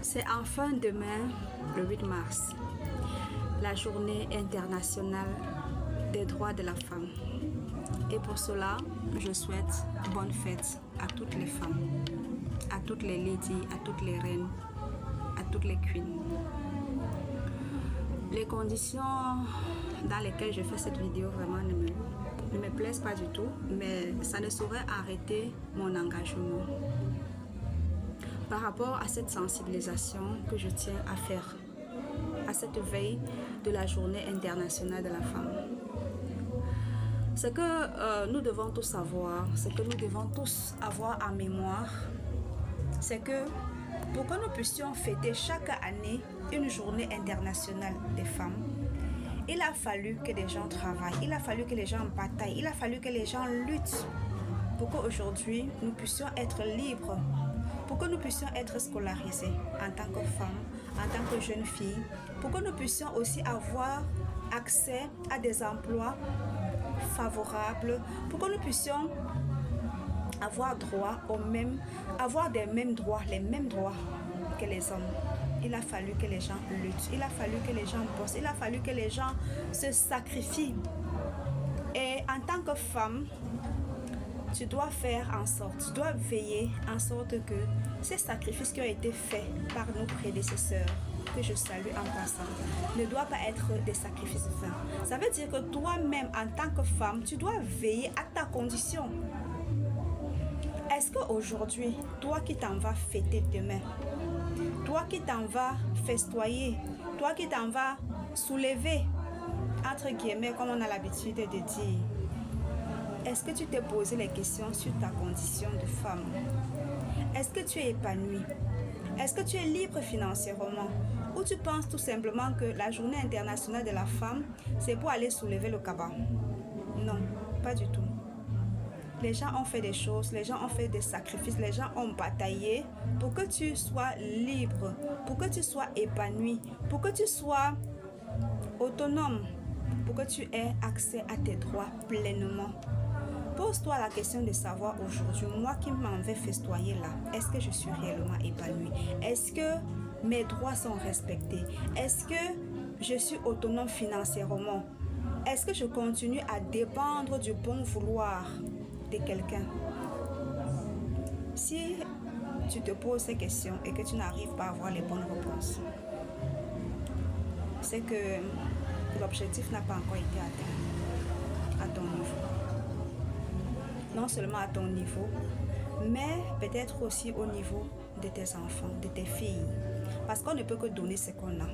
C'est enfin demain, le 8 mars, la journée internationale des droits de la femme. Et pour cela, je souhaite bonne fête à toutes les femmes, à toutes les ladies, à toutes les reines, à toutes les queens. Les conditions dans lesquelles je fais cette vidéo vraiment ne me plaisent pas du tout, mais ça ne saurait arrêter mon engagement par rapport à cette sensibilisation que je tiens à faire à cette veille de la journée internationale de la femme. Ce que nous devons tous savoir, ce que nous devons tous avoir en mémoire, c'est que pour que nous puissions fêter chaque année une journée internationale des femmes, il a fallu que les gens travaillent, il a fallu que les gens bataillent, il a fallu que les gens luttent pour qu'aujourd'hui nous puissions être libres, pour que nous puissions être scolarisés en tant que femmes, en tant que jeunes filles, pour que nous puissions aussi avoir accès à des emplois favorables, pour que nous puissions avoir droit avoir des mêmes droits, les mêmes droits que les hommes. Il a fallu que les gens luttent, il a fallu que les gens bossent, il a fallu que les gens se sacrifient. Et en tant que femme, tu dois faire en sorte, tu dois veiller en sorte que ces sacrifices qui ont été faits par nos prédécesseurs, que je salue en passant, ne doivent pas être des sacrifices vains. Ça veut dire que toi-même, en tant que femme, tu dois veiller à ta condition. Est-ce qu'aujourd'hui, toi qui t'en vas fêter demain, toi qui t'en vas festoyer, toi qui t'en vas soulever, entre guillemets, comme on a l'habitude de dire, est-ce que tu t'es posé les questions sur ta condition de femme? Est-ce que tu es épanouie? Est-ce que tu es libre financièrement? Ou tu penses tout simplement que la journée internationale de la femme, c'est pour aller soulever le cabas? Non, pas du tout. Les gens ont fait des choses, les gens ont fait des sacrifices, les gens ont bataillé pour que tu sois libre, pour que tu sois épanoui, pour que tu sois autonome, pour que tu aies accès à tes droits pleinement. Pose-toi la question de savoir aujourd'hui, moi qui m'en vais festoyer là, est-ce que je suis réellement épanouie? Est-ce que mes droits sont respectés? Est-ce que je suis autonome financièrement? Est-ce que je continue à dépendre du bon vouloir de quelqu'un? Si tu te poses ces questions et que tu n'arrives pas à avoir les bonnes réponses, c'est que l'objectif n'a pas encore été atteint à ton niveau. Non seulement à ton niveau, mais peut-être aussi au niveau de tes enfants, de tes filles. Parce qu'on ne peut que donner ce qu'on a.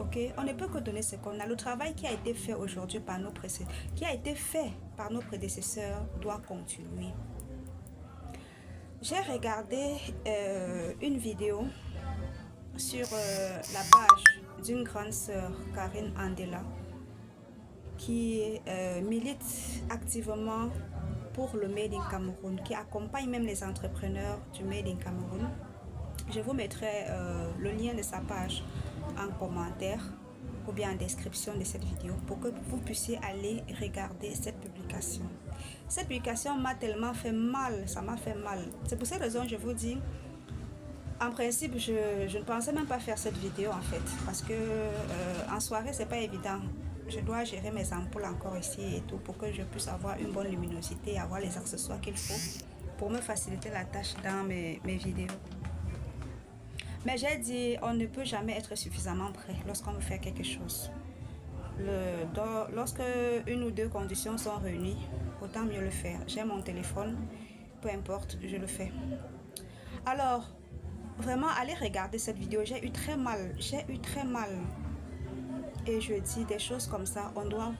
Ok? On ne peut que donner ce qu'on a. Le travail qui a été fait aujourd'hui par nos prédécesseurs, doit continuer. J'ai regardé une vidéo sur la page d'une grande sœur, Karine Andela, qui milite activement pour le Made in Cameroun, qui accompagne même les entrepreneurs du Made in Cameroun. Je vous mettrai le lien de sa page en commentaire ou bien en description de cette vidéo pour que vous puissiez aller regarder cette publication. Cette publication m'a tellement fait mal, ça m'a fait mal. C'est pour cette raison que je vous dis, en principe, je ne pensais même pas faire cette vidéo en fait, parce que en soirée, c'est pas évident. Je dois gérer mes ampoules encore ici et tout pour que je puisse avoir une bonne luminosité et avoir les accessoires qu'il faut pour me faciliter la tâche dans mes vidéos. Mais j'ai dit, on ne peut jamais être suffisamment prêt lorsqu'on veut faire quelque chose. Lorsque une ou deux conditions sont réunies, autant mieux le faire. J'ai mon téléphone, peu importe, je le fais. Alors, vraiment, allez regarder cette vidéo. J'ai eu très mal. Et je dis des choses comme ça, on doit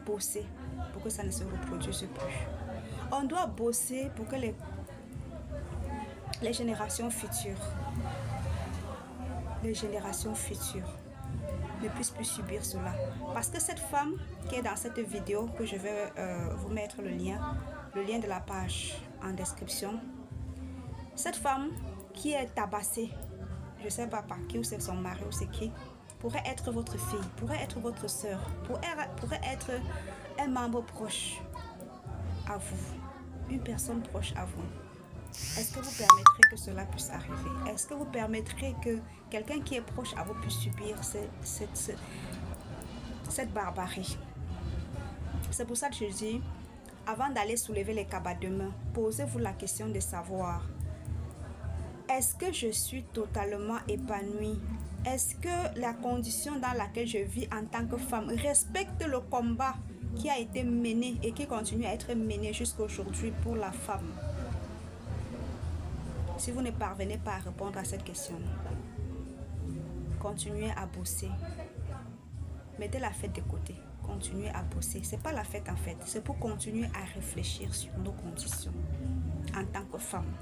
bosser pour que ça ne se reproduise plus. On doit bosser pour que les générations futures ne puissent plus subir cela. Parce que cette femme qui est dans cette vidéo, que je vais vous mettre le lien de la page en description, cette femme qui est tabassée, je ne sais pas par qui, ou c'est son mari ou c'est qui, pourrait être votre fille, pourrait être votre soeur, pourrait être un membre proche à vous, une personne proche à vous. Est-ce que vous permettrez que cela puisse arriver? Est-ce que vous permettrez que quelqu'un qui est proche à vous puisse subir cette barbarie? C'est pour ça que je dis, avant d'aller soulever les cabas demain, posez-vous la question de savoir, est-ce que je suis totalement épanouie? Est-ce que la condition dans laquelle je vis en tant que femme respecte le combat qui a été mené et qui continue à être mené jusqu'à aujourd'hui pour la femme? Si vous ne parvenez pas à répondre à cette question, continuez à bosser. Mettez la fête de côté. Continuez à bosser. Ce n'est pas la fête en fait. C'est pour continuer à réfléchir sur nos conditions en tant que femme.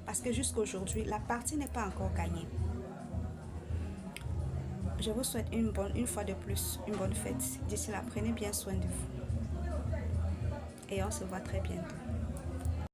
Parce que jusqu'à aujourd'hui, la partie n'est pas encore gagnée. Je vous souhaite une fois de plus, une bonne fête. D'ici là, prenez bien soin de vous. Et on se voit très bientôt.